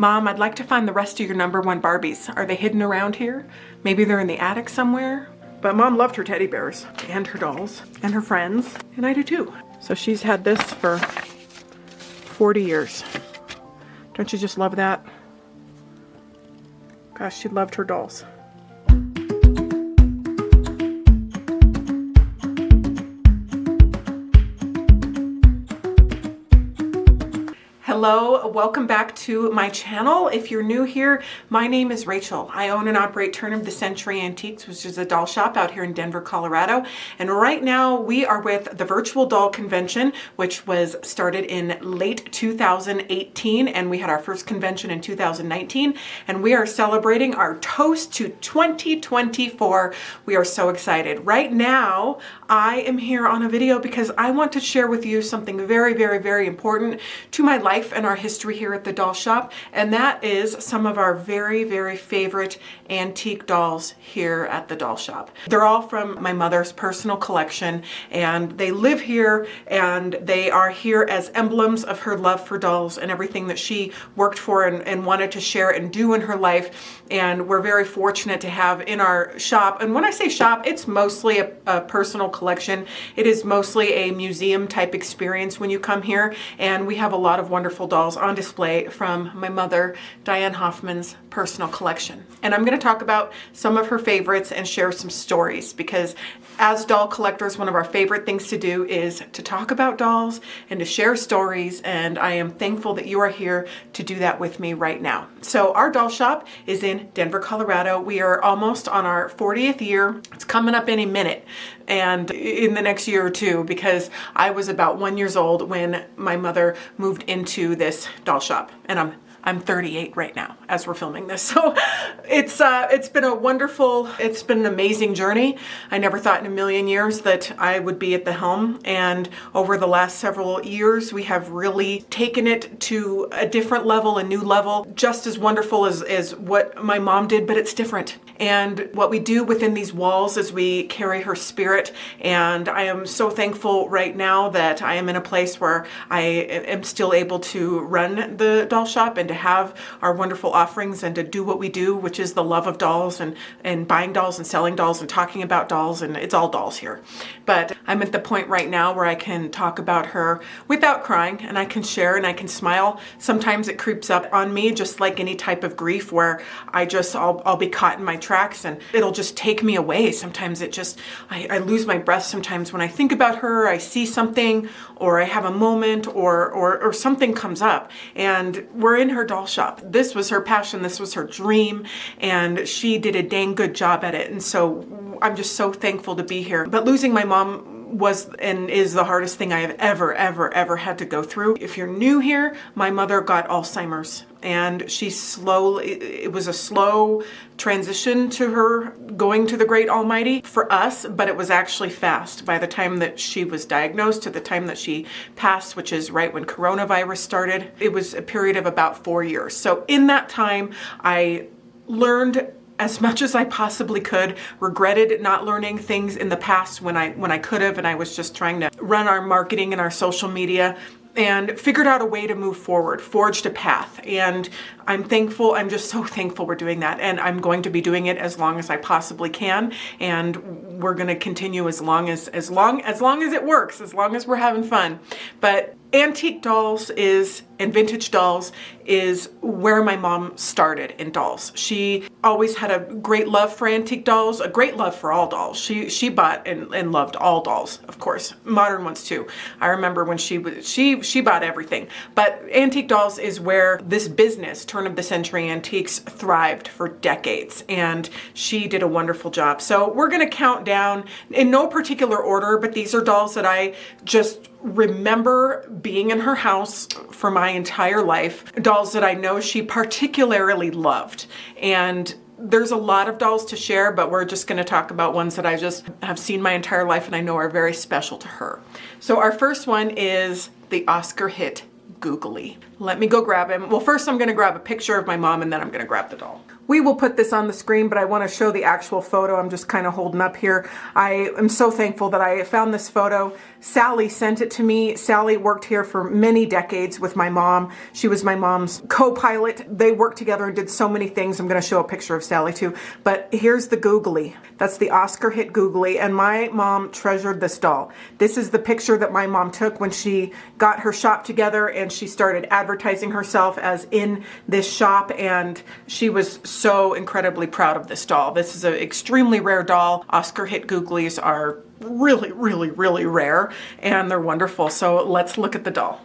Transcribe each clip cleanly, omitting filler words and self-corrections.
Mom, I'd like to find the rest of your #1 Barbies. Are they hidden around here? Maybe they're in the attic somewhere? But Mom loved her teddy bears and her dolls and her friends, and I do too. So she's had this for 40 years. Don't you just love that? Gosh, she loved her dolls. Hello, welcome back to my channel. If you're new here, my name is Rachel. I own and operate Turn of the Century Antiques, which is a doll shop out here in Denver, Colorado. And right now we are with the Virtual Doll Convention, which was started in late 2018. And we had our first convention in 2019. And we are celebrating our toast to 2024. We are so excited. Right now, I am here on a video because I want to share with you something very, very, very important to my life and our history here at the doll shop, and that is some of our very, very favorite antique dolls here at the doll shop. They're all from my mother's personal collection, and they live here, and they are here as emblems of her love for dolls and everything that she worked for and wanted to share and do in her life. And we're very fortunate to have in our shop, and when I say shop, it's mostly a personal collection. It is mostly a museum type experience when you come here, and we have a lot of wonderful dolls on display from my mother, Diane Hoffman's personal collection. And I'm going to talk about some of her favorites and share some stories, because as doll collectors, one of our favorite things to do is to talk about dolls and to share stories, and I am thankful that you are here to do that with me right now. So our doll shop is in Denver, Colorado. We are almost on our 40th year. It's coming up any minute, and in the next year or two, because I was about 1 year old when my mother moved into this doll shop, and I'm 38 right now as we're filming this. So it's been a wonderful, it's been an amazing journey. I never thought in a million years that I would be at the helm, and over the last several years we have really taken it to a different level, a new level, just as wonderful as what my mom did, but it's different. And what we do within these walls is we carry her spirit, and I am so thankful right now that I am in a place where I am still able to run the doll shop and to have our wonderful offerings and to do what we do, which is the love of dolls and buying dolls and selling dolls and talking about dolls, and it's all dolls here. But I'm at the point right now where I can talk about her without crying, and I can share and I can smile. Sometimes it creeps up on me, just like any type of grief, where I'll be caught in my tracks and it'll just take me away. Sometimes I lose my breath sometimes when I think about her. I see something, or I have a moment, or something comes up, and we're in her doll shop. This was her passion, this was her dream, and she did a dang good job at it. And so I'm just so thankful to be here. But losing my mom was and is the hardest thing I have ever had to go through. If you're new here, my mother got Alzheimer's, and it was a slow transition to her going to the great almighty for us, but it was actually fast. By the time that she was diagnosed to the time that she passed, which is right when coronavirus started, it was a period of about 4 years. So in that time, I learned as much as I possibly could, regretted not learning things in the past when I could have, and I was just trying to run our marketing and our social media, and figured out a way to move forward, forged a path. And I'm thankful, I'm just so thankful we're doing that. And I'm going to be doing it as long as I possibly can. And we're gonna continue as long as it works, as long as we're having fun. But antique dolls and vintage dolls is where my mom started in dolls. She always had a great love for antique dolls, a great love for all dolls. She bought and loved all dolls, of course, modern ones too. I remember when she bought everything. But antique dolls is where this business, Turn of the Century Antiques, thrived for decades, and she did a wonderful job. So we're gonna count down in no particular order, but these are dolls that I just remember being in her house for my entire life, dolls that I know she particularly loved. And there's a lot of dolls to share, but we're just going to talk about ones that I just have seen my entire life and I know are very special to her. So our first one is the Oscar hit Googly. Let me go grab him. Well, first I'm going to grab a picture of my mom, and then I'm going to grab the doll. We will put this on the screen, but I want to show the actual photo. I'm just kind of holding up here. I am so thankful that I found this photo. Sally sent it to me. Sally worked here for many decades with my mom. She was my mom's co-pilot. They worked together and did so many things. I'm going to show a picture of Sally too. But here's the googly. That's the Oscar hit googly, and my mom treasured this doll. This is the picture that my mom took when she got her shop together and she started advertising herself as in this shop, and she was so incredibly proud of this doll. This is an extremely rare doll. Oscar hit googlies are really, really, really rare, and they're wonderful. So let's look at the doll.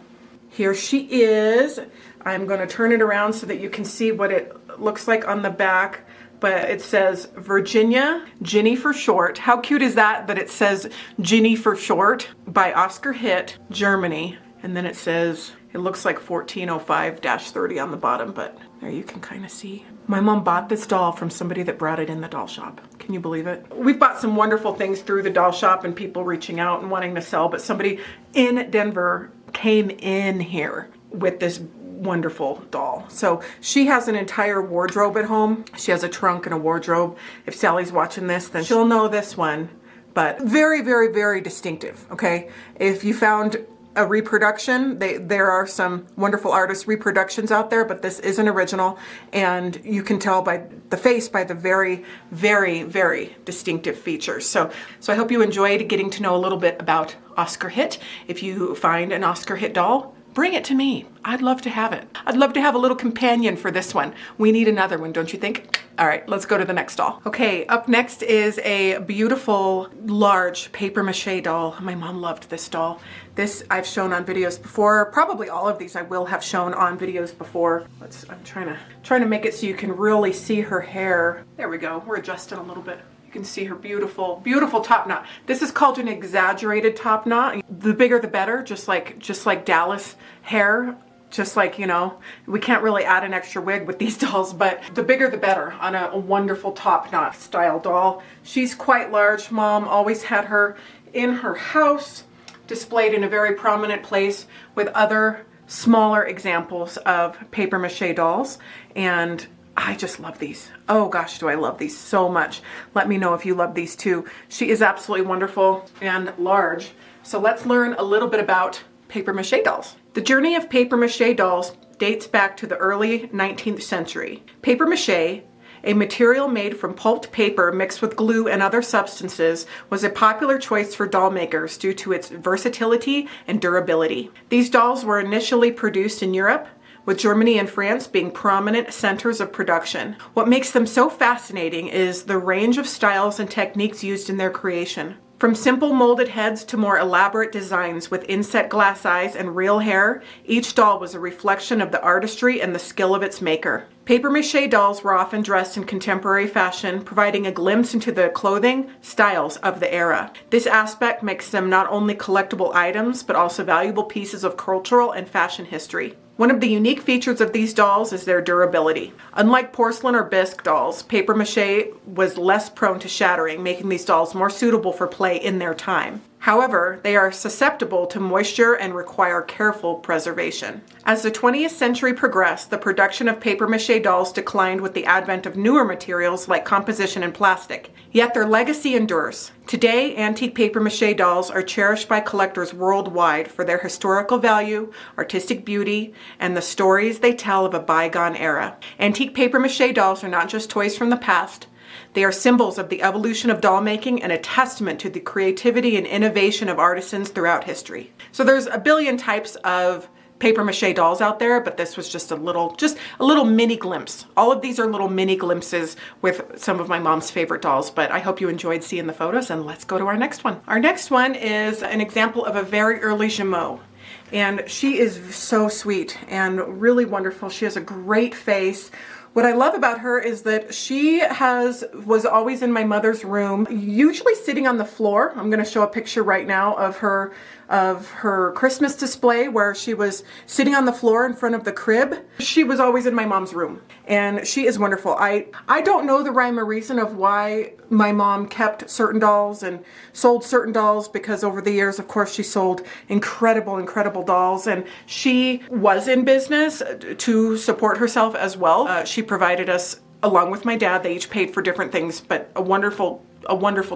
Here she is. I'm going to turn it around so that you can see what it looks like on the back. But it says Virginia, Ginny for short. How cute is that it says Ginny for short, by Oscar Hitt, Germany. And then it says, it looks like 1405-30 on the bottom, but there you can kind of see. My mom bought this doll from somebody that brought it in the doll shop. Can you believe it? We've bought some wonderful things through the doll shop and people reaching out and wanting to sell, but somebody in Denver came in here with this wonderful doll. So she has an entire wardrobe at home. She has a trunk and a wardrobe. If Sally's watching this, then she'll know this one, but very, very, very distinctive. Okay. If you found a reproduction, there are some wonderful artist reproductions out there, but this is an original, and you can tell by the face by the very, very, very distinctive features. So I hope you enjoyed getting to know a little bit about Oscar Hitt. If you find an Oscar Hitt doll, bring it to me. I'd love to have it. I'd love to have a little companion for this one. We need another one, don't you think? All right, let's go to the next doll. Okay, up next is a beautiful, large paper mache doll. My mom loved this doll. This I've shown on videos before. Probably all of these I will have shown on videos before. I'm trying to make it so you can really see her hair. There we go. We're adjusting a little bit. You can see her beautiful, beautiful top knot. This is called an exaggerated top knot. The bigger the better, just like Dallas hair. Just like, you know, we can't really add an extra wig with these dolls, but the bigger the better on a wonderful top knot style doll. She's quite large. Mom always had her in her house, displayed in a very prominent place with other smaller examples of paper mache dolls, and I just love these. Oh gosh, do I love these so much. Let me know if you love these too. She is absolutely wonderful and large. So let's learn a little bit about paper mache dolls. The journey of paper mache dolls dates back to the early 19th century. Paper mache, a material made from pulped paper mixed with glue and other substances, was a popular choice for doll makers due to its versatility and durability. These dolls were initially produced in Europe, with Germany and France being prominent centers of production. What makes them so fascinating is the range of styles and techniques used in their creation. From simple molded heads to more elaborate designs with inset glass eyes and real hair, each doll was a reflection of the artistry and the skill of its maker. Paper mache dolls were often dressed in contemporary fashion, providing a glimpse into the clothing styles of the era. This aspect makes them not only collectible items, but also valuable pieces of cultural and fashion history. One of the unique features of these dolls is their durability. Unlike porcelain or bisque dolls, paper mache was less prone to shattering, making these dolls more suitable for play in their time. However, they are susceptible to moisture and require careful preservation. As the 20th century progressed, the production of paper mache dolls declined with the advent of newer materials like composition and plastic. Yet their legacy endures. Today, antique paper mache dolls are cherished by collectors worldwide for their historical value, artistic beauty, and the stories they tell of a bygone era. Antique paper mache dolls are not just toys from the past. They are symbols of the evolution of doll making and a testament to the creativity and innovation of artisans throughout history. So there's a billion types of paper mache dolls out there, but this was just a little mini glimpse. All of these are little mini glimpses with some of my mom's favorite dolls, but I hope you enjoyed seeing the photos, and let's go to our next one. Our next one is an example of a very early Jumeau. And she is so sweet and really wonderful. She has a great face. What I love about her is that she was always in my mother's room, usually sitting on the floor. I'm going to show a picture right now of her Christmas display where she was sitting on the floor in front of the crib. She was always in my mom's room, and she is wonderful. I don't know the rhyme or reason of why my mom kept certain dolls and sold certain dolls, because over the years, of course, she sold incredible, incredible dolls, and she was in business to support herself as well. She provided us along with my dad. They each paid for different things, but a wonderful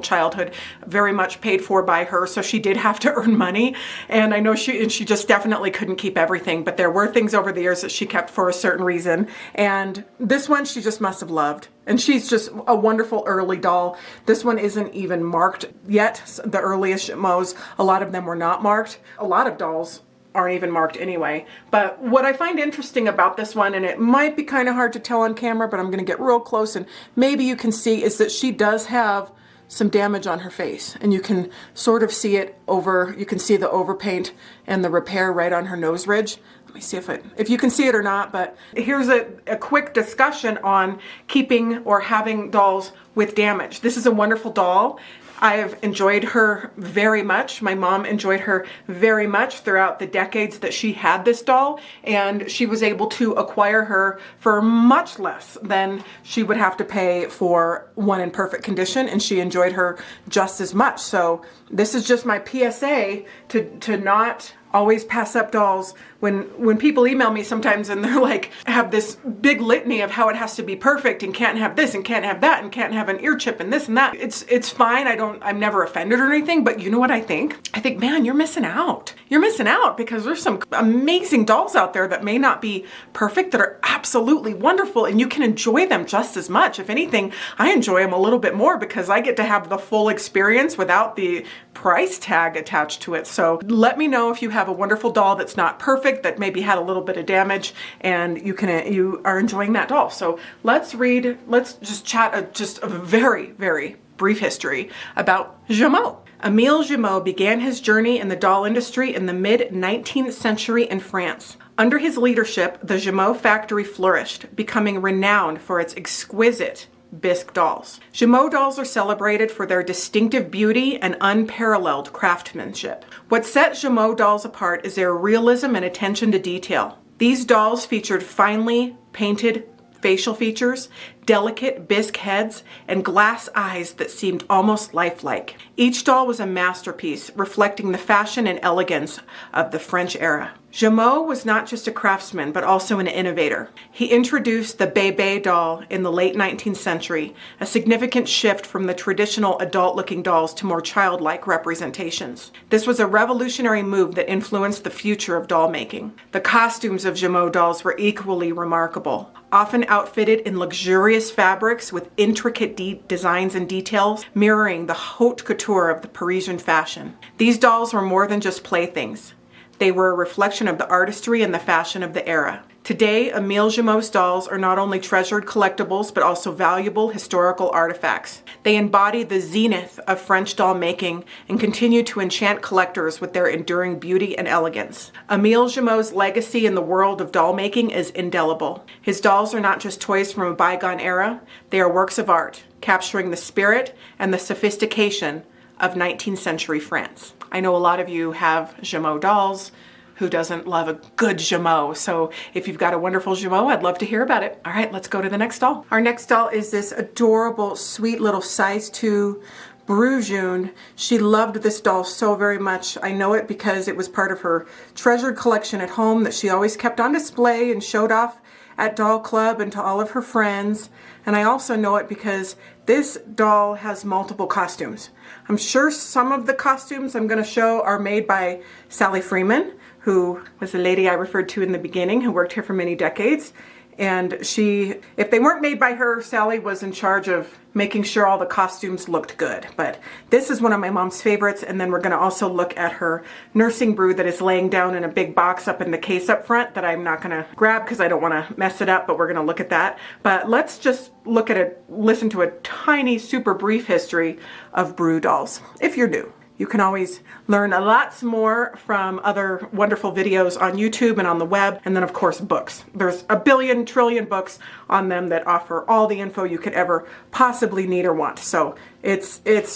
childhood, very much paid for by her. So she did have to earn money. And I know she just definitely couldn't keep everything, but there were things over the years that she kept for a certain reason. And this one she just must have loved. And she's just a wonderful early doll. This one isn't even marked yet. The earliest Jumeaus, a lot of them were not marked. A lot of dolls aren't even marked anyway. But what I find interesting about this one, and it might be kind of hard to tell on camera, but I'm going to get real close and maybe you can see, is that she does have some damage on her face, and you can sort of see it over, you can see the overpaint and the repair right on her nose ridge. Let me see if you can see it or not, but here's a quick discussion on keeping or having dolls with damage. This is a wonderful doll. I've enjoyed her very much. My mom enjoyed her very much throughout the decades that she had this doll, and she was able to acquire her for much less than she would have to pay for one in perfect condition, and she enjoyed her just as much. So this is just my PSA to not always pass up dolls. When people email me sometimes and they're like, have this big litany of how it has to be perfect and can't have this and can't have that and can't have an ear chip and this and that. It's fine. I'm never offended or anything, but you know what I think? I think, man, you're missing out. You're missing out because there's some amazing dolls out there that may not be perfect that are absolutely wonderful, and you can enjoy them just as much. If anything, I enjoy them a little bit more because I get to have the full experience without the price tag attached to it. So let me know if you have a wonderful doll that's not perfect, that maybe had a little bit of damage, and you are enjoying that doll. So let's just chat just a very, very brief history about Jumeau. Émile Jumeau began his journey in the doll industry in the mid-19th century in France. Under his leadership, the Jumeau factory flourished, becoming renowned for its exquisite bisque dolls. Jumeau dolls are celebrated for their distinctive beauty and unparalleled craftsmanship. What set Jumeau dolls apart is their realism and attention to detail. These dolls featured finely painted facial features, delicate bisque heads, and glass eyes that seemed almost lifelike. Each doll was a masterpiece, reflecting the fashion and elegance of the French era. Jumeau was not just a craftsman, but also an innovator. He introduced the bébé doll in the late 19th century, a significant shift from the traditional adult-looking dolls to more childlike representations. This was a revolutionary move that influenced the future of doll making. The costumes of Jumeau dolls were equally remarkable, often outfitted in luxurious fabrics with intricate designs and details, mirroring the haute couture of the Parisian fashion. These dolls were more than just playthings. They were a reflection of the artistry and the fashion of the era. Today, Émile Jumeau's dolls are not only treasured collectibles, but also valuable historical artifacts. They embody the zenith of French doll making and continue to enchant collectors with their enduring beauty and elegance. Émile Jumeau's legacy in the world of doll making is indelible. His dolls are not just toys from a bygone era, they are works of art, capturing the spirit and the sophistication of 19th century France. I know a lot of you have Jumeau dolls. Who doesn't love a good Jumeau? So if you've got a wonderful Jumeau, I'd love to hear about it. All right, let's go to the next doll. Our next doll is this adorable, sweet little size 2 Brujon. She loved this doll so very much. I know it because it was part of her treasured collection at home that she always kept on display and showed off at Doll Club and to all of her friends. And I also know it because this doll has multiple costumes. I'm sure some of the costumes I'm going to show are made by Sally Freeman, who was the lady I referred to in the beginning, who worked here for many decades. And if they weren't made by her, Sally was in charge of making sure all the costumes looked good. But this is one of my mom's favorites. And then we're going to also look at her nursing brew that is laying down in a big box up in the case up front that I'm not going to grab because I don't want to mess it up, but we're going to look at that. But let's just listen to a tiny, super brief history of brew dolls, if you're new. You can always learn a lot more from other wonderful videos on YouTube and on the web, and then of course books. There's a billion trillion books on them that offer all the info you could ever possibly need or want. So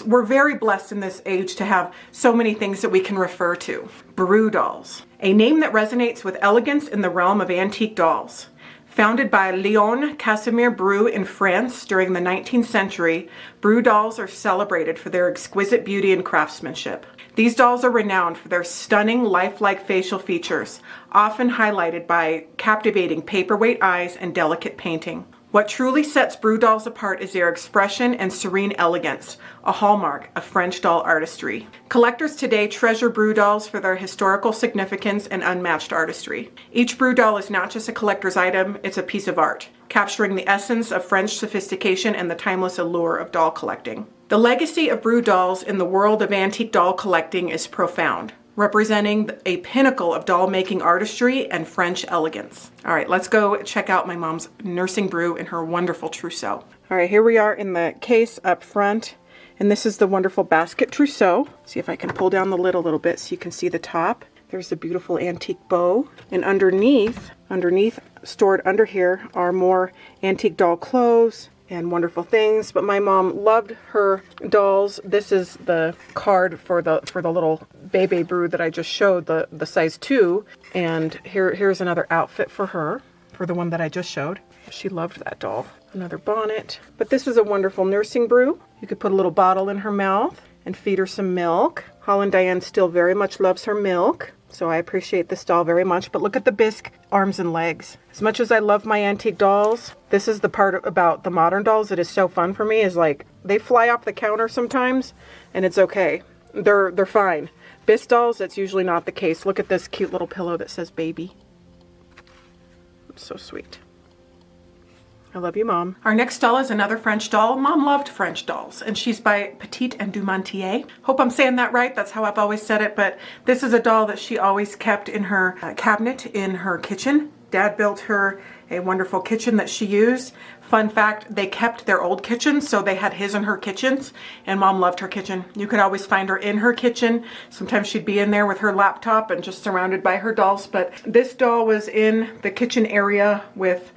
we're very blessed in this age to have so many things that we can refer to. Brew dolls, a name that resonates with elegance in the realm of antique dolls. Founded by Léon Casimir Brew in France during the 19th century, Brew dolls are celebrated for their exquisite beauty and craftsmanship. These dolls are renowned for their stunning, lifelike facial features, often highlighted by captivating paperweight eyes and delicate painting. What truly sets Brew dolls apart is their expression and serene elegance, a hallmark of French doll artistry. Collectors today treasure Brew dolls for their historical significance and unmatched artistry. Each Brew doll is not just a collector's item, it's a piece of art, capturing the essence of French sophistication and the timeless allure of doll collecting. The legacy of Brew dolls in the world of antique doll collecting is profound, representing a pinnacle of doll making artistry and French elegance. All right, let's go check out my mom's nursing Brew in her wonderful trousseau. All right, here we are in the case up front, and this is the wonderful basket trousseau. See if I can pull down the lid a little bit so you can see the top. There's the beautiful antique bow, and underneath, stored under here, are more antique doll clothes and wonderful things. But my mom loved her dolls. This is the card for the little Bebe Brew that I just showed, the size 2. And here's another outfit for her, for the one that I just showed. She loved that doll. Another bonnet. But this is a wonderful nursing Brew. You could put a little bottle in her mouth and feed her some milk. Holland Diane still very much loves her milk, so I appreciate this doll very much. But look at the bisque arms and legs. As much as I love my antique dolls, this is the part about the modern dolls that is so fun for me, is like they fly off the counter sometimes and it's okay. They're fine. Bisque dolls, that's usually not the case. Look at this cute little pillow that says baby. It's so sweet. I love you, Mom. Our next doll is another French doll. Mom loved French dolls, and she's by Petite and dumontier. Hope I'm saying that right. That's how I've always said it, but this is a doll that she always kept in her cabinet in her kitchen. Dad built her a wonderful kitchen that she used. Fun fact, they kept their old kitchen, so they had his and her kitchens, and Mom loved her kitchen. You could always find her in her kitchen. Sometimes she'd be in there with her laptop and just surrounded by her dolls, but this doll was in the kitchen area with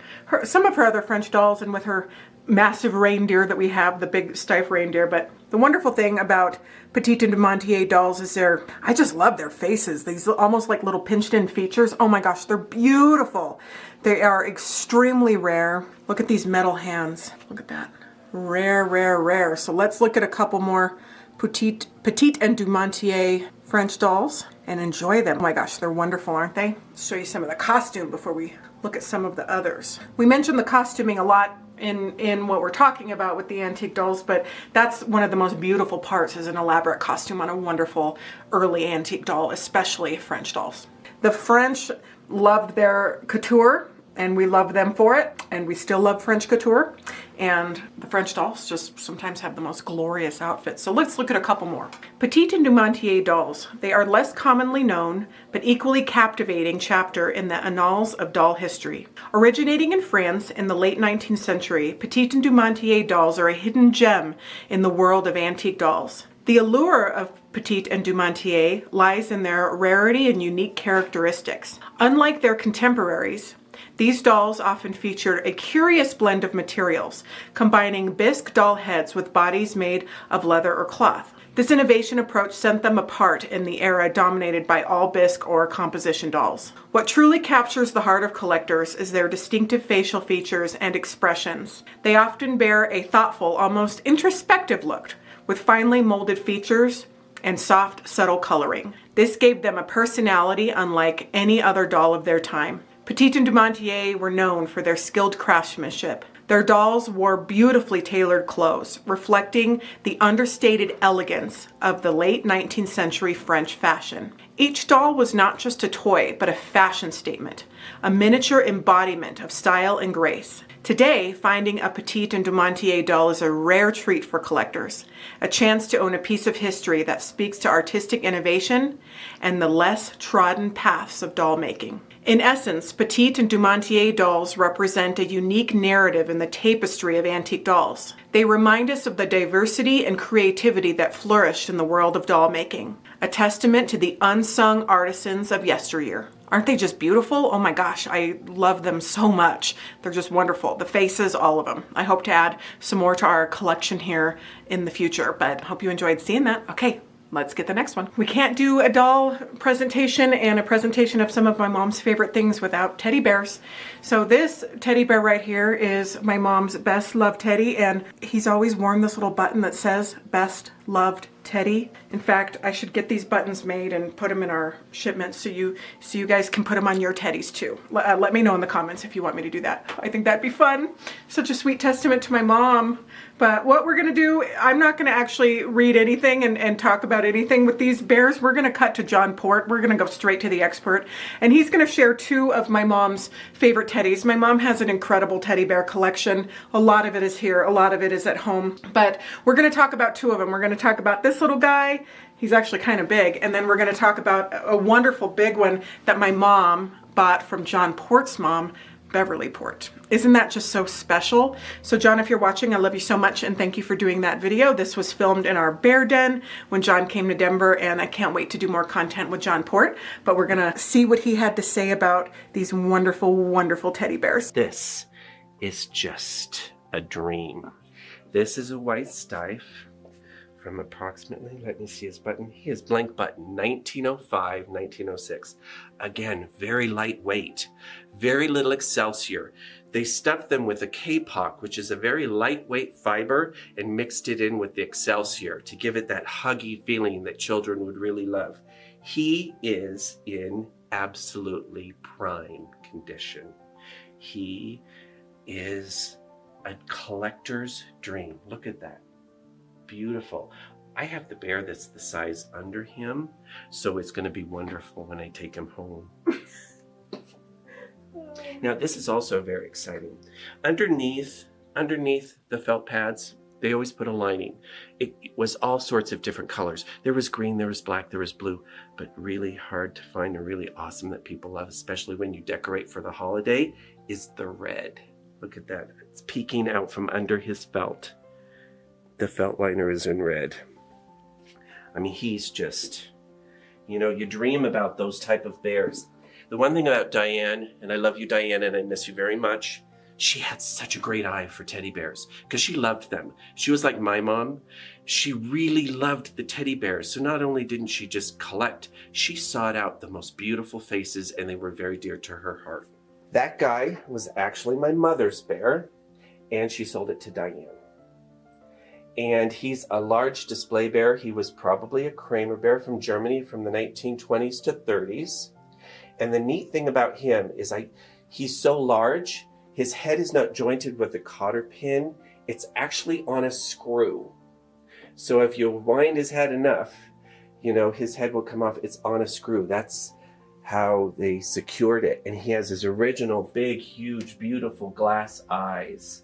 some of her other French dolls and with her massive reindeer that we have, the big stiff reindeer. But the wonderful thing about Petite and dumontier dolls is I just love their faces. These almost like little pinched in features. Oh my gosh, they're beautiful. They are extremely rare. Look at these metal hands. Look at that. Rare, rare, rare. So let's look at a couple more Petite and dumontier French dolls and enjoy them. Oh my gosh, they're wonderful, aren't they? Let's show you some of the costume before we look at some of the others. We mentioned the costuming a lot in what we're talking about with the antique dolls, but that's one of the most beautiful parts, is an elaborate costume on a wonderful early antique doll, especially French dolls. The French loved their couture, and we love them for it, and we still love French couture, and the French dolls just sometimes have the most glorious outfits. So let's look at a couple more. Petite and dumontier dolls. They are less commonly known, but equally captivating chapter in the annals of doll history. Originating in France in the late 19th century, Petite and dumontier dolls are a hidden gem in the world of antique dolls. The allure of Petite and dumontier lies in their rarity and unique characteristics. Unlike their contemporaries, these dolls often featured a curious blend of materials, combining bisque doll heads with bodies made of leather or cloth. This innovation approach sent them apart in the era dominated by all bisque or composition dolls. What truly captures the heart of collectors is their distinctive facial features and expressions. They often bear a thoughtful, almost introspective look, with finely molded features and soft, subtle coloring. This gave them a personality unlike any other doll of their time. Petite and dumontier were known for their skilled craftsmanship. Their dolls wore beautifully tailored clothes, reflecting the understated elegance of the late 19th century French fashion. Each doll was not just a toy, but a fashion statement, a miniature embodiment of style and grace. Today, finding a Petite and dumontier doll is a rare treat for collectors, a chance to own a piece of history that speaks to artistic innovation and the less trodden paths of doll making. In essence, Petite and dumontier dolls represent a unique narrative in the tapestry of antique dolls. They remind us of the diversity and creativity that flourished in the world of doll making, a testament to the unsung artisans of yesteryear. Aren't they just beautiful? Oh my gosh, I love them so much. They're just wonderful. The faces, all of them. I hope to add some more to our collection here in the future, but hope you enjoyed seeing that. Okay, let's get the next one. We can't do a doll presentation and a presentation of some of my mom's favorite things without teddy bears. So this teddy bear right here is my mom's best loved teddy, and he's always worn this little button that says best loved teddy. In fact, I should get these buttons made and put them in our shipments so you guys can put them on your teddies too. Let me know in the comments if you want me to do that. I think that'd be fun. Such a sweet testament to my mom. But what we're gonna do, I'm not gonna actually read anything and talk about anything with these bears. We're gonna cut to John Port. We're gonna go straight to the expert. And he's gonna share two of my mom's favorite teddies. My mom has an incredible teddy bear collection. A lot of it is here, a lot of it is at home. But we're gonna talk about two of them. We're gonna talk about this little guy. He's actually kind of big. And then we're gonna talk about a wonderful big one that my mom bought from John Port's mom, Beverly Port. Isn't that just so special? So John, if you're watching, I love you so much and thank you for doing that video. This was filmed in our bear den when John came to Denver, and I can't wait to do more content with John Port, but we're gonna see what he had to say about these wonderful, wonderful teddy bears. This is just a dream. This is a white Steiff from approximately, let me see his button. He is blank button, 1905, 1906. Again, very lightweight, very little excelsior. They stuffed them with a kapok, which is a very lightweight fiber, and mixed it in with the excelsior to give it that huggy feeling that children would really love. He is in absolutely prime condition. He is a collector's dream. Look at that. Beautiful. I have the bear that's the size under him, so it's going to be wonderful when I take him home. Now, this is also very exciting. Underneath the felt pads, they always put a lining. It was all sorts of different colors. There was green, there was black, there was blue, but really hard to find and really awesome that people love, especially when you decorate for the holiday, is the red. Look at that. It's peeking out from under his felt. The felt liner is in red. I mean, he's just, you know, you dream about those type of bears. The one thing about Diane, and I love you, Diane, and I miss you very much, she had such a great eye for teddy bears because she loved them. She was like my mom. She really loved the teddy bears. So not only didn't she just collect, she sought out the most beautiful faces, and they were very dear to her heart. That guy was actually my mother's bear, and she sold it to Diane. And he's a large display bear. He was probably a Kramer bear from Germany from the 1920s to 30s. And the neat thing about him is he's so large, his head is not jointed with a cotter pin. It's actually on a screw. So if you wind his head enough, you know, his head will come off. It's on a screw. That's how they secured it. And he has his original big, huge, beautiful glass eyes.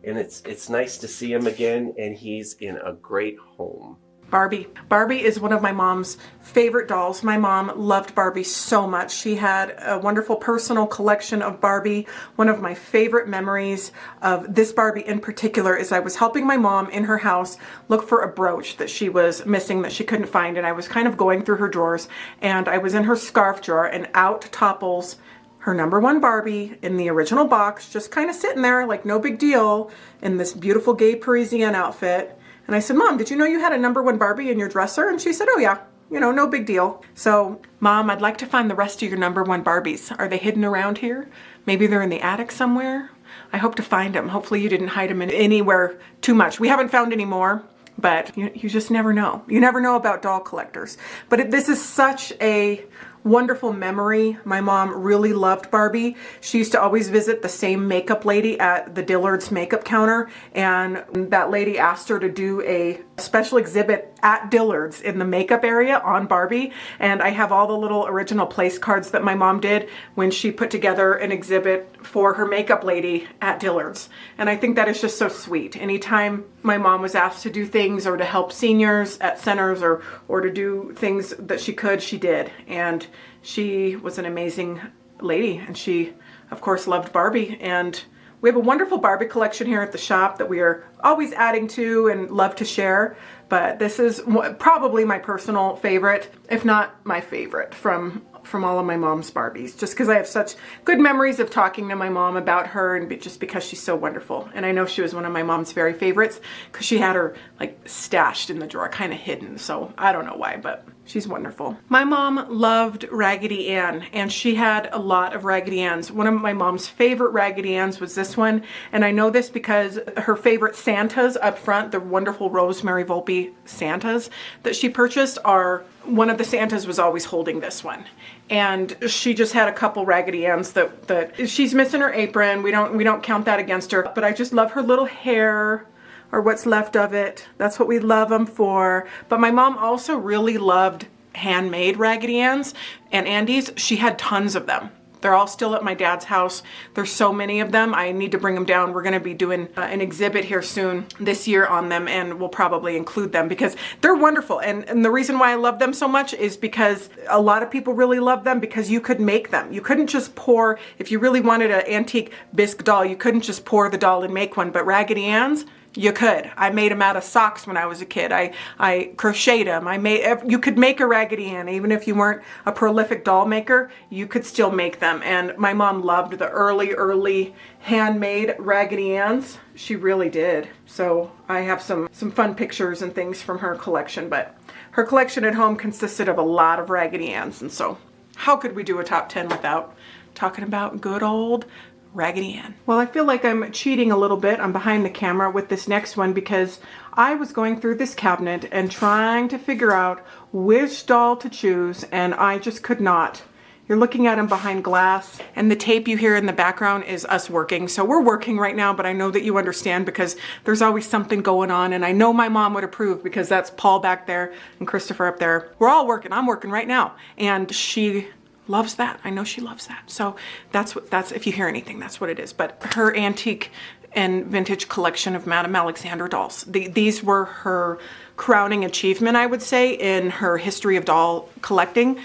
And it's nice to see him again, and he's in a great home. Barbie. Barbie is one of my mom's favorite dolls. My mom loved Barbie so much. She had a wonderful personal collection of Barbie. One of my favorite memories of this Barbie in particular is I was helping my mom in her house look for a brooch that she was missing that she couldn't find, and I was kind of going through her drawers, and I was in her scarf drawer, and out topples her #1 Barbie in the original box, just kind of sitting there like no big deal in this beautiful gay Parisienne outfit. And I said, Mom, did you know you had a #1 Barbie in your dresser? And she said, oh yeah, you know, no big deal. So, Mom, I'd like to find the rest of your #1 Barbies. Are they hidden around here? Maybe they're in the attic somewhere? I hope to find them. Hopefully you didn't hide them in anywhere too much. We haven't found any more, but you just never know. You never know about doll collectors. But this is such a wonderful memory. My mom really loved Barbie. She used to always visit the same makeup lady at the Dillard's makeup counter, and that lady asked her to do a special exhibit at Dillard's in the makeup area on Barbie, and I have all the little original place cards that my mom did when she put together an exhibit for her makeup lady at Dillard's. And I think that is just so sweet. Anytime my mom was asked to do things or to help seniors at centers or to do things that she could, she did. And she was an amazing lady, and she of course loved Barbie, and we have a wonderful Barbie collection here at the shop that we are always adding to and love to share. But this is probably my personal favorite, if not my favorite, from from all of my mom's Barbies, just because I have such good memories of talking to my mom about her, and just because she's so wonderful. And I know she was one of my mom's very favorites because she had her like stashed in the drawer, kind of hidden. So I don't know why, but she's wonderful. My mom loved Raggedy Ann, and she had a lot of Raggedy Anns. One of my mom's favorite Raggedy Anns was this one, and I know this because her favorite Santas up front, the wonderful Rosemary Volpe Santas that she purchased, are one of the Santas was always holding this one. And she just had a couple Raggedy Anns that she's missing her apron. We don't count that against her, but I just love her little hair, or what's left of it. That's what we love them for. But my mom also really loved handmade Raggedy Anns and Andes. She had tons of them. They're all still at my dad's house. There's so many of them. I need to bring them down. We're going to be doing an exhibit here soon this year on them, and we'll probably include them because they're wonderful. And the reason why I love them so much is because a lot of people really love them because you could make them. You couldn't just pour, if you really wanted an antique bisque doll, you couldn't just pour the doll and make one. But Raggedy Anns, you could. I made them out of socks when I was a kid. I crocheted them. You could make a Raggedy Ann. Even if you weren't a prolific doll maker, you could still make them. And my mom loved the early handmade Raggedy Anns. She really did. So I have some fun pictures and things from her collection, but her collection at home consisted of a lot of Raggedy Anns. And so how could we do a top 10 without talking about good old Raggedy Ann? Well, I feel like I'm cheating a little bit. I'm behind the camera with this next one because I was going through this cabinet and trying to figure out which doll to choose, and I just could not. You're looking at them behind glass, and the tape you hear in the background is us working. So we're working right now, but I know that you understand because there's always something going on, and I know my mom would approve because that's Paul back there and Christopher up there. We're all working. I'm working right now, and she loves that. I know she loves that. So that's if you hear anything, that's what it is. But her antique and vintage collection of Madame Alexander dolls. These were her crowning achievement, I would say, in her history of doll collecting.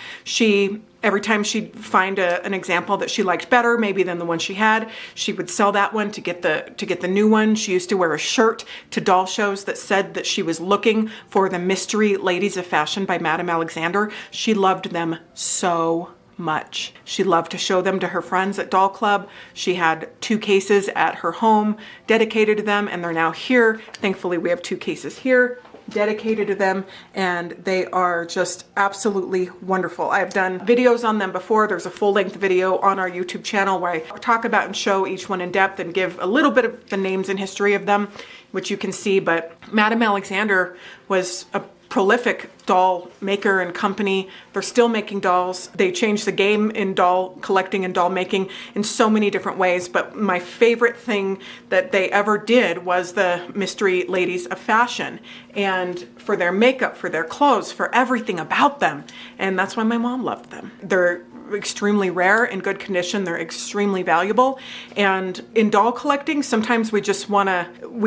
Every time she'd find an example that she liked better, maybe than the one she had, she would sell that one to get the new one. She used to wear a shirt to doll shows that said that she was looking for the mystery ladies of fashion by Madame Alexander. She loved them so much. She loved to show them to her friends at Doll Club. She had 2 cases at her home dedicated to them, and they're now here. Thankfully, we have 2 cases here dedicated to them, and they are just absolutely wonderful. I've done videos on them before. There's a full-length video on our YouTube channel where I talk about and show each one in depth and give a little bit of the names and history of them, which you can see. But Madame Alexander was a prolific doll maker and company. They're still making dolls. They changed the game in doll collecting and doll making in so many different ways. But my favorite thing that they ever did was the mystery ladies of fashion, and for their makeup, for their clothes, for everything about them. And that's why my mom loved them. They're extremely rare, in good condition. They're extremely valuable. And in doll collecting, sometimes we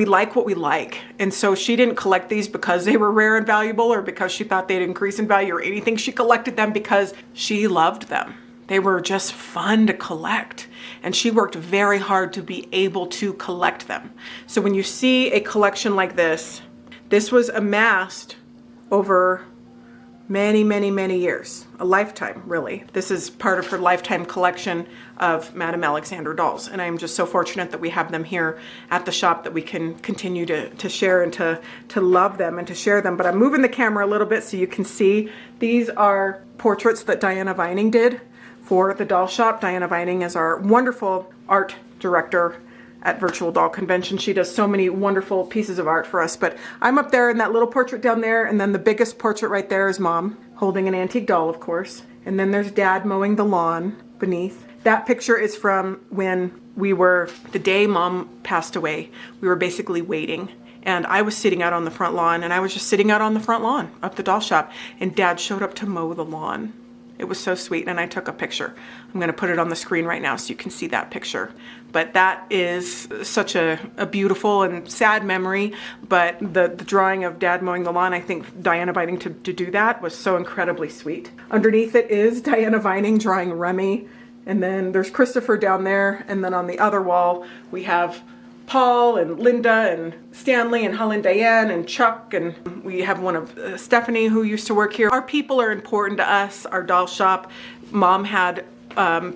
like what we like. And so she didn't collect these because they were rare and valuable or because she thought they'd increase in value or anything. She collected them because she loved them. They were just fun to collect. And she worked very hard to be able to collect them. So when you see a collection like this was amassed over many years, a lifetime, really. This is part of her lifetime collection of Madame Alexander dolls, and I'm just so fortunate that we have them here at the shop that we can continue to share and to love them and to share them. But I'm moving the camera a little bit so you can see. These are portraits that Diana Vining did for the doll shop. Diana Vining is our wonderful art director at Virtual Doll Convention. She does so many wonderful pieces of art for us. But I'm up there in that little portrait down there, and then the biggest portrait right there is Mom, holding an antique doll, of course. And then there's Dad mowing the lawn beneath. That picture is from when the day Mom passed away. We were basically waiting. And I was sitting out on the front lawn, and I was just sitting out on the front lawn of the doll shop, and Dad showed up to mow the lawn. It was so sweet, and I took a picture. I'm going to put it on the screen right now so you can see that picture. But that is such a beautiful and sad memory, but the drawing of Dad mowing the lawn, I think Diana Vining to do that was so incredibly sweet. Underneath it is Diana Vining drawing Remy, and then there's Christopher down there, and then on the other wall we have Paul and Linda and Stanley and Helen Diane and Chuck, and we have one of Stephanie who used to work here. Our people are important to us, our doll shop. Mom had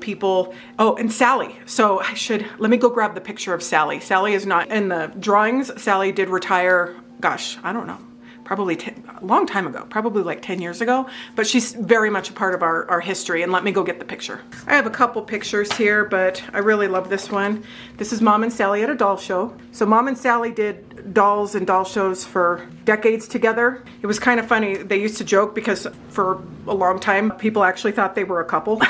people, oh, and Sally. So let me go grab the picture of Sally. Sally is not in the drawings. Sally did retire, gosh, I don't know, probably a long time ago, probably like 10 years ago, but she's very much a part of our history. And let me go get the picture. I have a couple pictures here, but I really love this one. This is Mom and Sally at a doll show. So Mom and Sally did dolls and doll shows for decades together. It was kind of funny. They used to joke because for a long time, people actually thought they were a couple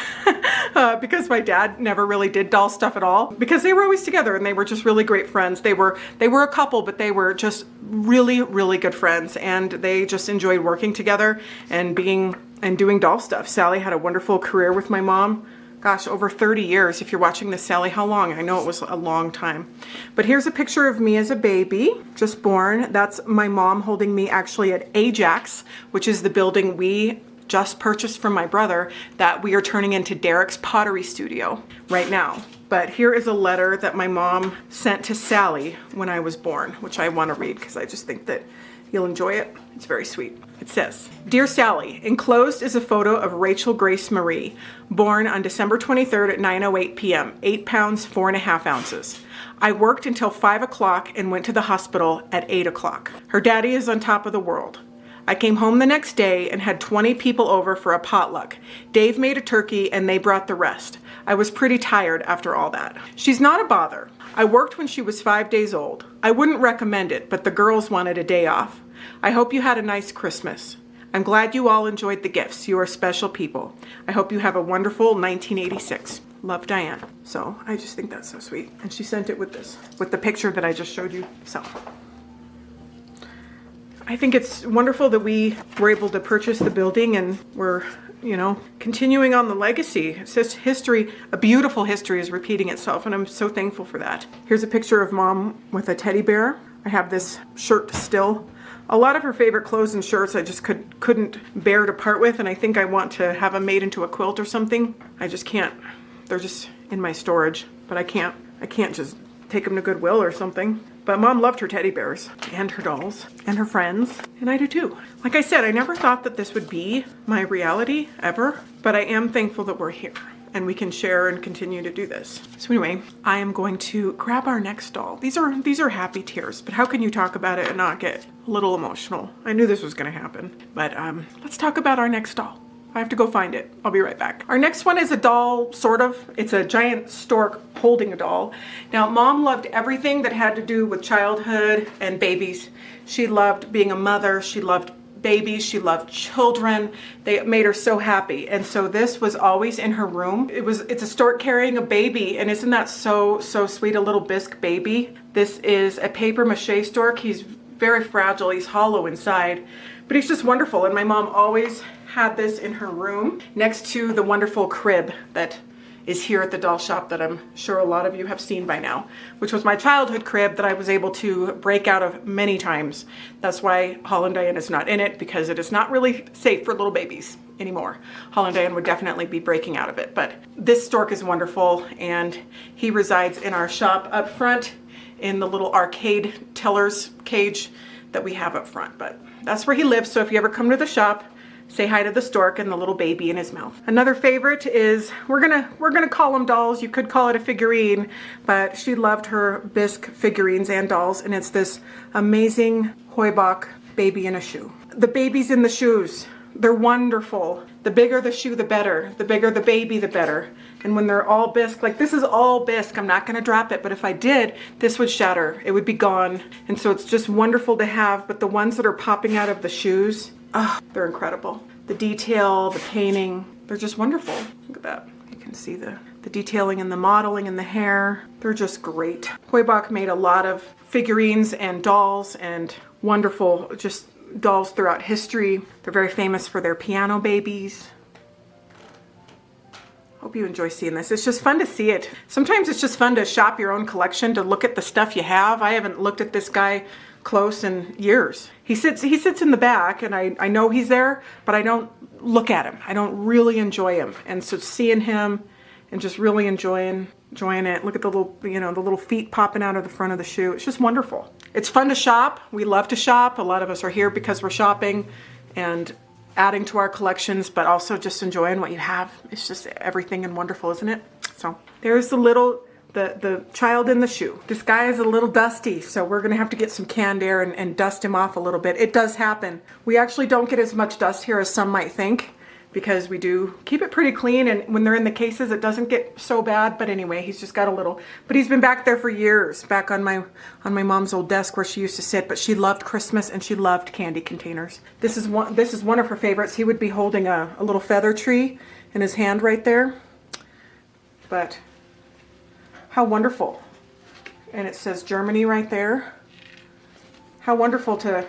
because my dad never really did doll stuff at all because they were always together and they were just really great friends. They were a couple, but they were just really, really good friends, and they just enjoyed working together and doing doll stuff. Sally had a wonderful career with my mom. Gosh, over 30 years. If you're watching this, Sally, how long? I know it was a long time. But here's a picture of me as a baby, just born. That's my mom holding me actually at Ajax, which is the building we just purchased from my brother that we are turning into Derek's pottery studio right now. But here is a letter that my mom sent to Sally when I was born, which I want to read because I just think that you'll enjoy it. It's very sweet. It says, "Dear Sally, enclosed is a photo of Rachel Grace Marie, born on December 23rd at 9:08 p.m., 8 pounds, 4.5 ounces. I worked until 5 o'clock and went to the hospital at 8 o'clock. Her daddy is on top of the world. I came home the next day and had 20 people over for a potluck. Dave made a turkey and they brought the rest. I was pretty tired after all that. She's not a bother. I worked when she was 5 days old. I wouldn't recommend it, but the girls wanted a day off. I hope you had a nice Christmas. I'm glad you all enjoyed the gifts. You are special people. I hope you have a wonderful 1986. Love, Diane." So I just think that's so sweet. And she sent it with the picture that I just showed you. So I think it's wonderful that we were able to purchase the building and we're, continuing on the legacy. It's just history, a beautiful history is repeating itself, and I'm so thankful for that. Here's a picture of Mom with a teddy bear. I have this shirt still. A lot of her favorite clothes and shirts I just couldn't bear to part with, and I think I want to have them made into a quilt or something. I just can't. They're just in my storage, but I can't just take them to Goodwill or something. But Mom loved her teddy bears and her dolls and her friends, and I do too. Like I said, I never thought that this would be my reality ever, but I am thankful that we're here and we can share and continue to do this. So anyway, I am going to grab our next doll. These are happy tears, but how can you talk about it and not get a little emotional? I knew this was gonna happen, but let's talk about our next doll. I have to go find it. I'll be right back. Our next one is a doll, sort of. It's a giant stork holding a doll. Now, Mom loved everything that had to do with childhood and babies. She loved being a mother. She loved babies. She loved children. They made her so happy. And so this was always in her room. It's a stork carrying a baby. And isn't that so sweet? A little bisque baby. This is a paper mache stork. He's very fragile. He's hollow inside, but he's just wonderful. And my mom always had this in her room next to the wonderful crib that is here at the doll shop that I'm sure a lot of you have seen by now, which was my childhood crib that I was able to break out of many times. That's why Holland Diane is not in it, because it is not really safe for little babies anymore. Holland Diane would definitely be breaking out of it, but this stork is wonderful, and he resides in our shop up front in the little arcade teller's cage that we have up front. But that's where he lives, so if you ever come to the shop, say hi to the stork and the little baby in his mouth. Another favorite is, we're gonna call them dolls. You could call it a figurine, but she loved her bisque figurines and dolls, and it's this amazing Heubach baby in a shoe. The babies in the shoes, they're wonderful. The bigger the shoe, the better. The bigger the baby, the better. And when they're all bisque, like this is all bisque, I'm not gonna drop it, but if I did, this would shatter. It would be gone. And so it's just wonderful to have, but the ones that are popping out of the shoes, oh, they're incredible. The detail, the painting, they're just wonderful. Look at that. You can see the detailing and the modeling and the hair. They're just great. Heubach made a lot of figurines and dolls and wonderful just dolls throughout history. They're very famous for their piano babies. Hope you enjoy seeing this. It's just fun to see it. Sometimes it's just fun to shop your own collection, to look at the stuff you have. I haven't looked at this guy close in years. He sits in the back, and I know he's there, but I don't look at him. I don't really enjoy him. And so seeing him and just really enjoying it. Look at the little, the little feet popping out of the front of the shoe. It's just wonderful. It's fun to shop. We love to shop. A lot of us are here because we're shopping, and adding to our collections, but also just enjoying what you have. It's just everything and wonderful, isn't it? So there's the child in the shoe. This guy is a little dusty, so we're gonna have to get some canned air and dust him off a little bit. It does happen. We actually don't get as much dust here as some might think, because we do keep it pretty clean, and when they're in the cases it doesn't get so bad. But anyway, he's just got a little, but he's been back there for years, back on my mom's old desk where she used to sit. But she loved Christmas and she loved candy containers. This is one of her favorites. He would be holding a little feather tree in his hand right there. But how wonderful. And it says Germany right there. How wonderful to,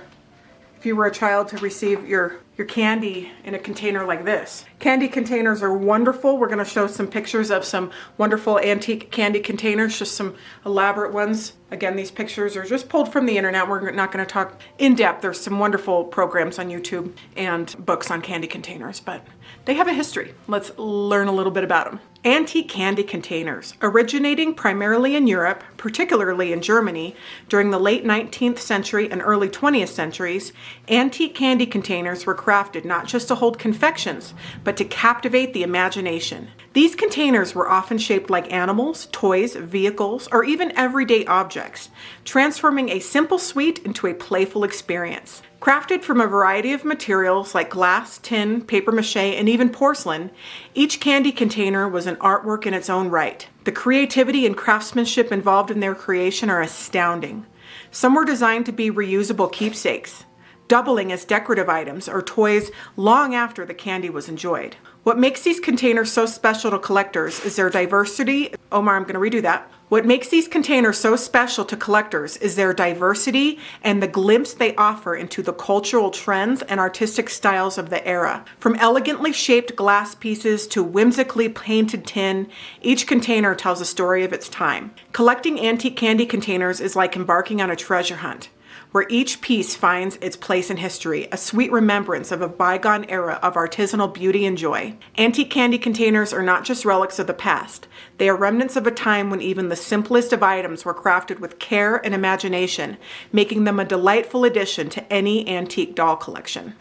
if you were a child, to receive your candy in a container like this. Candy containers are wonderful. We're going to show some pictures of some wonderful antique candy containers, just some elaborate ones. Again, these pictures are just pulled from the internet. We're not going to talk in depth. There's some wonderful programs on YouTube and books on candy containers, but they have a history. Let's learn a little bit about them. Antique candy containers. Originating primarily in Europe, particularly in Germany, during the late 19th century and early 20th centuries, antique candy containers were crafted not just to hold confections, but to captivate the imagination. These containers were often shaped like animals, toys, vehicles, or even everyday objects, transforming a simple sweet into a playful experience. Crafted from a variety of materials like glass, tin, paper mache, and even porcelain, each candy container was an artwork in its own right. The creativity and craftsmanship involved in their creation are astounding. Some were designed to be reusable keepsakes, doubling as decorative items or toys long after the candy was enjoyed. What makes these containers so special to collectors is their diversity. Omar, I'm going to redo that. What makes these containers so special to collectors is their diversity and the glimpse they offer into the cultural trends and artistic styles of the era. From elegantly shaped glass pieces to whimsically painted tin, each container tells a story of its time. Collecting antique candy containers is like embarking on a treasure hunt, where each piece finds its place in history, a sweet remembrance of a bygone era of artisanal beauty and joy. Antique candy containers are not just relics of the past. They are remnants of a time when even the simplest of items were crafted with care and imagination, making them a delightful addition to any antique doll collection.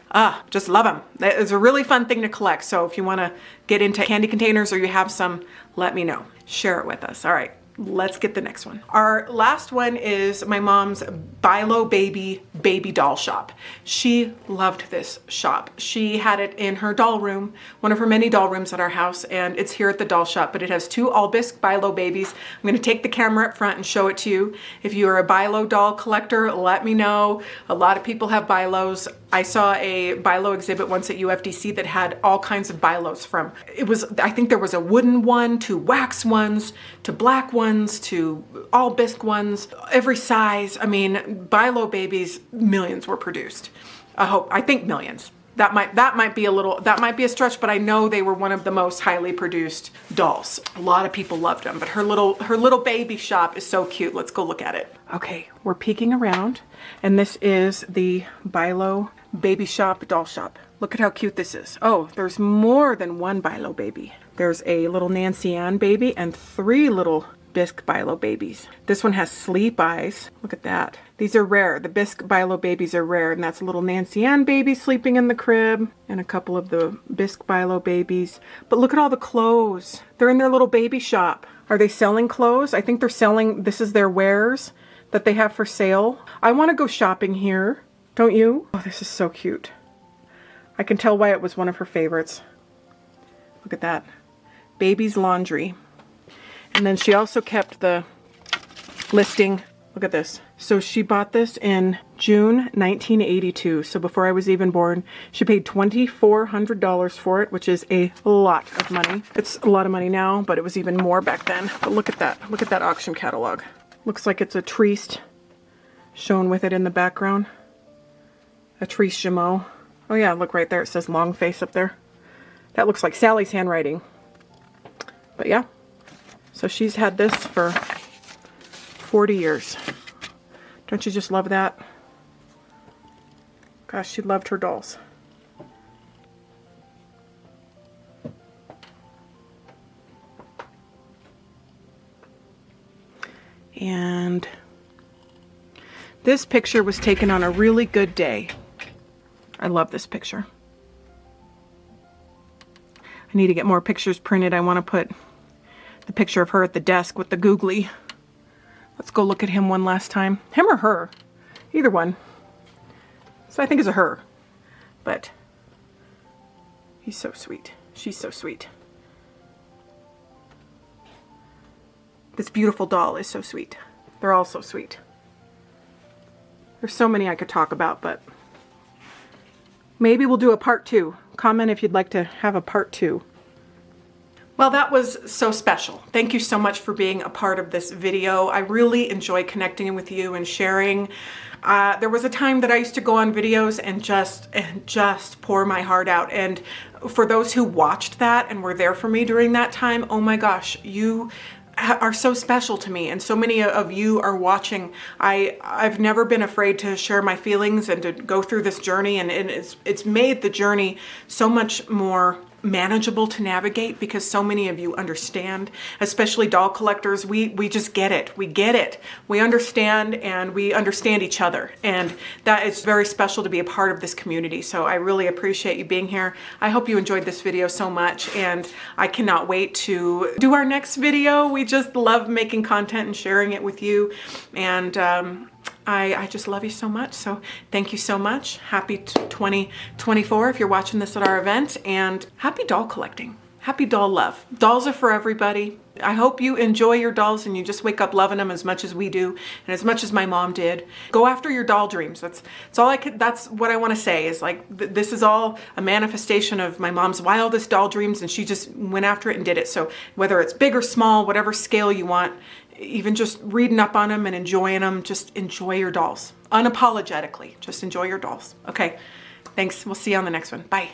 Just love them. It's a really fun thing to collect, so if you want to get into candy containers or you have some, let me know. Share it with us. All right. Let's get the next one. Our last one is my mom's Bilo baby doll shop. She loved this shop. She had it in her doll room, one of her many doll rooms at our house, and it's here at the doll shop, but it has two all bisque Bilo babies. I'm gonna take the camera up front and show it to you. If you are a Bilo doll collector, let me know. A lot of people have Bilos. I saw a Bilo exhibit once at UFDC that had all kinds of Bilos from, I think there was a wooden one to wax ones to black ones to all bisque ones, every size. I mean, Bilo babies, millions were produced. I think millions. That might be a stretch, but I know they were one of the most highly produced dolls. A lot of people loved them, but her little baby shop is so cute. Let's go look at it. Okay, we're peeking around, and this is the Bilo baby shop, doll shop. Look at how cute this is. Oh, there's more than one Bilo baby. There's a little Nancy Ann baby and 3 little bisque Bilo babies. This one has sleep eyes. Look at that. These are rare. The bisque Bilo babies are rare, and that's a little Nancy Ann baby sleeping in the crib and a couple of the bisque Bilo babies. But look at all the clothes. They're in their little baby shop. Are they selling clothes? I think they're selling, this is their wares that they have for sale. I want to go shopping here. Don't you? Oh, this is so cute. I can tell why it was one of her favorites. Look at that. Baby's laundry. And then she also kept the listing. Look at this. So she bought this in June 1982. So before I was even born, she paid $2,400 for it, which is a lot of money. It's a lot of money now, but it was even more back then. But look at that. Look at that auction catalog. Looks like it's a Trieste shown with it in the background. A Trieste Jameau. Oh yeah, look right there. It says long face up there. That looks like Sally's handwriting. But yeah. So she's had this for 40 years. Don't you just love that? Gosh, she loved her dolls. And this picture was taken on a really good day. I love this picture. need to get more pictures printed. I want to put the picture of her at the desk with the googly. Let's go look at him one last time. Him or her? Either one. So I think it's a her. But he's so sweet. She's so sweet. This beautiful doll is so sweet. They're all so sweet. There's so many I could talk about, but maybe we'll do a part 2. Comment if you'd like to have a part 2. Well, that was so special. Thank you so much for being a part of this video. I really enjoy connecting with you and sharing. There was a time that I used to go on videos and just pour my heart out. And for those who watched that and were there for me during that time, oh my gosh, you are so special to me, and so many of you are watching. I've never been afraid to share my feelings and to go through this journey, and it's made the journey so much more manageable to navigate because so many of you understand, especially doll collectors. We just get it. We get it. We understand, and we understand each other, and that is very special to be a part of this community. So I really appreciate you being here. I hope you enjoyed this video so much, and I cannot wait to do our next video. We just love making content and sharing it with you, and I just love you so much. So thank you so much. Happy 2024 if you're watching this at our event, and happy doll collecting. Happy doll love. Dolls are for everybody. I hope you enjoy your dolls and you just wake up loving them as much as we do and as much as my mom did. Go after your doll dreams. That's all that's what I want to say is like, this is all a manifestation of my mom's wildest doll dreams, and she just went after it and did it. So whether it's big or small, whatever scale you want, even just reading up on them and enjoying them, just enjoy your dolls. Unapologetically, just enjoy your dolls. Okay, thanks. We'll see you on the next one. Bye.